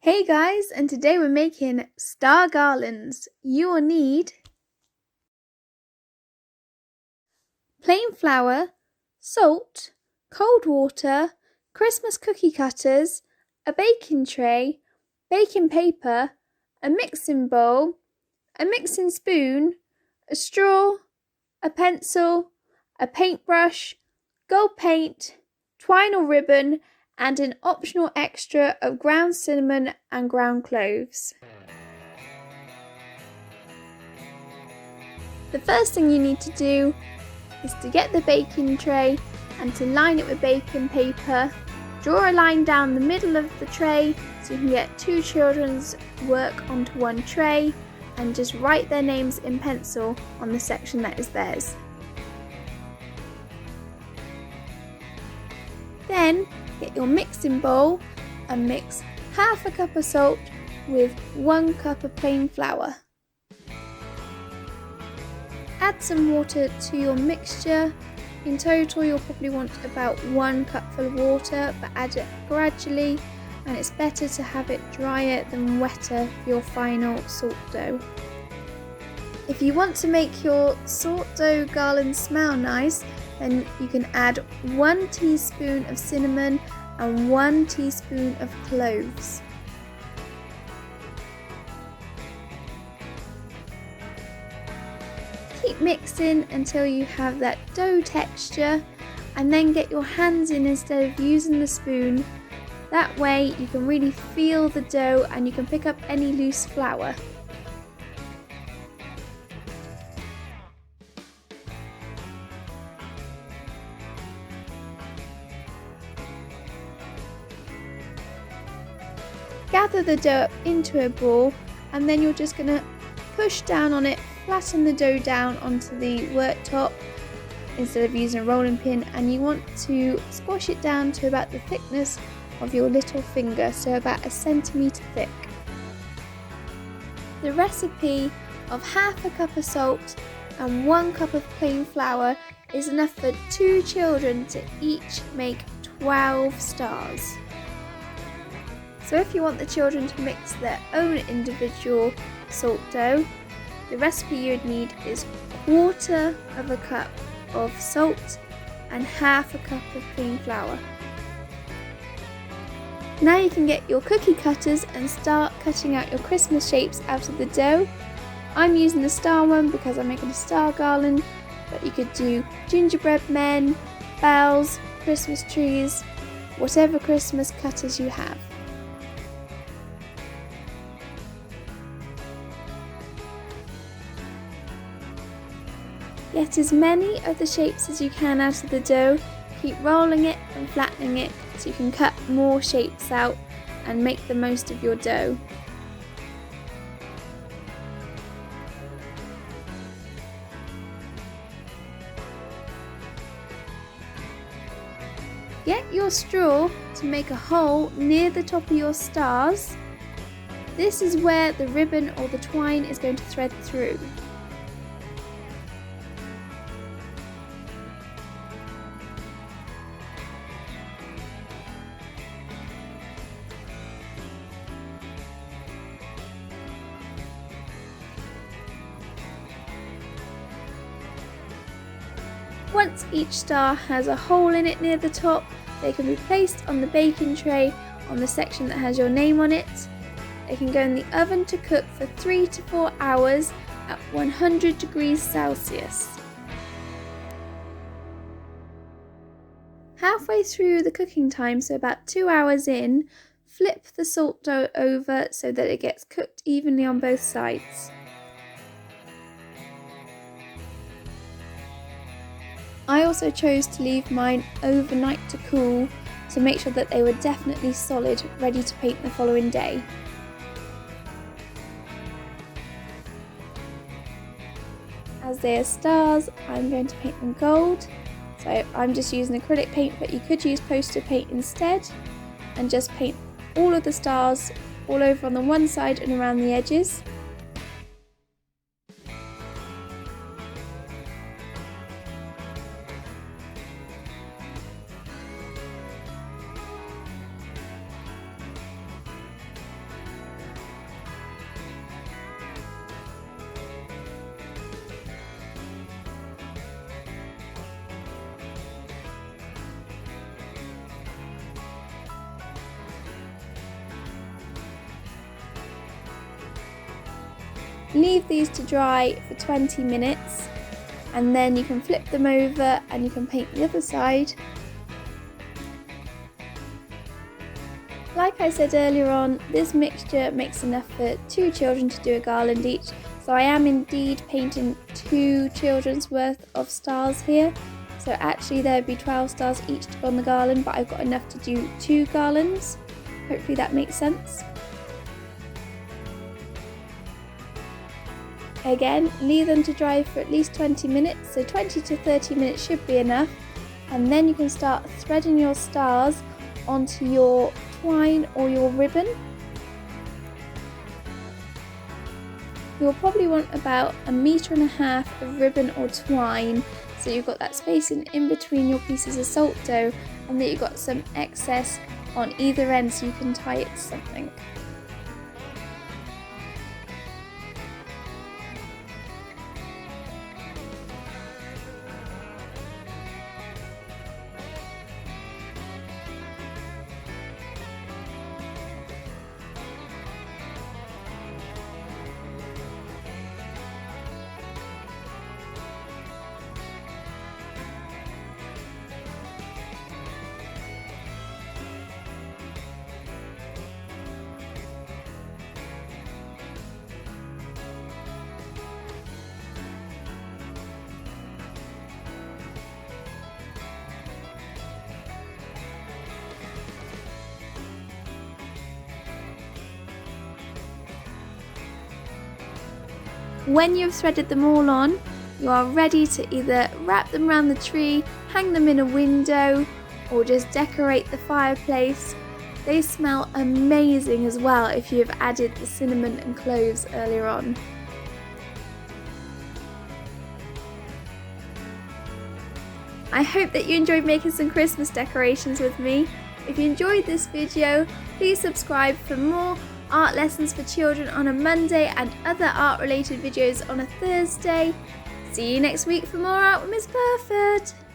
Hey guys, and today we're making star garlands. You will need plain flour, salt, cold water, Christmas cookie cutters, a baking tray, baking paper, a mixing bowl, a mixing spoon, a straw, a pencil, a paintbrush, gold paint, twine or ribbon, and an optional extra of ground cinnamon and ground cloves. The first thing you need to do is to get the baking tray and to line it with baking paper. Draw a line down the middle of the tray so you can get two children's work onto one tray and just write their names in pencil on the section that is theirs. Then get your mixing bowl and mix half a cup of salt with 1 cup of plain flour. Add some water to your mixture. In total you'll probably want about 1 cupful of water, but add it gradually, and it's better to have it drier than wetter for your final salt dough. If you want to make your salt dough garland smell nice, then you can add 1 teaspoon of cinnamon and 1 teaspoon of cloves. Keep mixing until you have that dough texture, and then get your hands in instead of using the spoon. That way you can really feel the dough and you can pick up any loose flour. Gather the dough up into a ball, and then you're just going to push down on it, flatten the dough down onto the worktop instead of using a rolling pin, and you want to squash it down to about the thickness of your little finger, so about 1 centimetre thick. The recipe of half a cup of salt and 1 cup of plain flour is enough for 2 children to each make 12 stars. So if you want the children to mix their own individual salt dough, the recipe you would need is 1/4 of a cup of salt and half a cup of plain flour. Now you can get your cookie cutters and start cutting out your Christmas shapes out of the dough. I'm using the star one because I'm making a star garland, but you could do gingerbread men, bells, Christmas trees, whatever Christmas cutters you have. Get as many of the shapes as you can out of the dough. Keep rolling it and flattening it so you can cut more shapes out and make the most of your dough. Get your straw to make a hole near the top of your stars. This is where the ribbon or the twine is going to thread through. Once each star has a hole in it near the top, they can be placed on the baking tray on the section that has your name on it. They can go in the oven to cook for 3 to 4 hours at 100 degrees Celsius. Halfway through the cooking time, so about 2 hours in, flip the salt dough over so that it gets cooked evenly on both sides. I also chose to leave mine overnight to cool to make sure that they were definitely solid, ready to paint the following day. As they are stars, I'm going to paint them gold. So I'm just using acrylic paint, but you could use poster paint instead, and just paint all of the stars all over on the one side and around the edges. Leave these to dry for 20 minutes and then you can flip them over and you can paint the other side. Like I said earlier on, this mixture makes enough for 2 children to do a garland each, so I am indeed painting 2 children's worth of stars here. So actually there would be 12 stars each to go on the garland, but I've got enough to do 2 garlands. Hopefully that makes sense. Again, leave them to dry for at least 20 minutes, so 20 to 30 minutes should be enough. And then you can start threading your stars onto your twine or your ribbon. You'll probably want about 1.5 meters of ribbon or twine, so you've got that spacing in between your pieces of salt dough and that you've got some excess on either end so you can tie it to something. When you've threaded them all on, you are ready to either wrap them around the tree, hang them in a window, or just decorate the fireplace. They smell amazing as well if you have added the cinnamon and cloves earlier on. I hope that you enjoyed making some Christmas decorations with me. If you enjoyed this video, please subscribe for more art lessons for children on a Monday and other art related videos on a Thursday. See you next week for more Art with Miss Burford.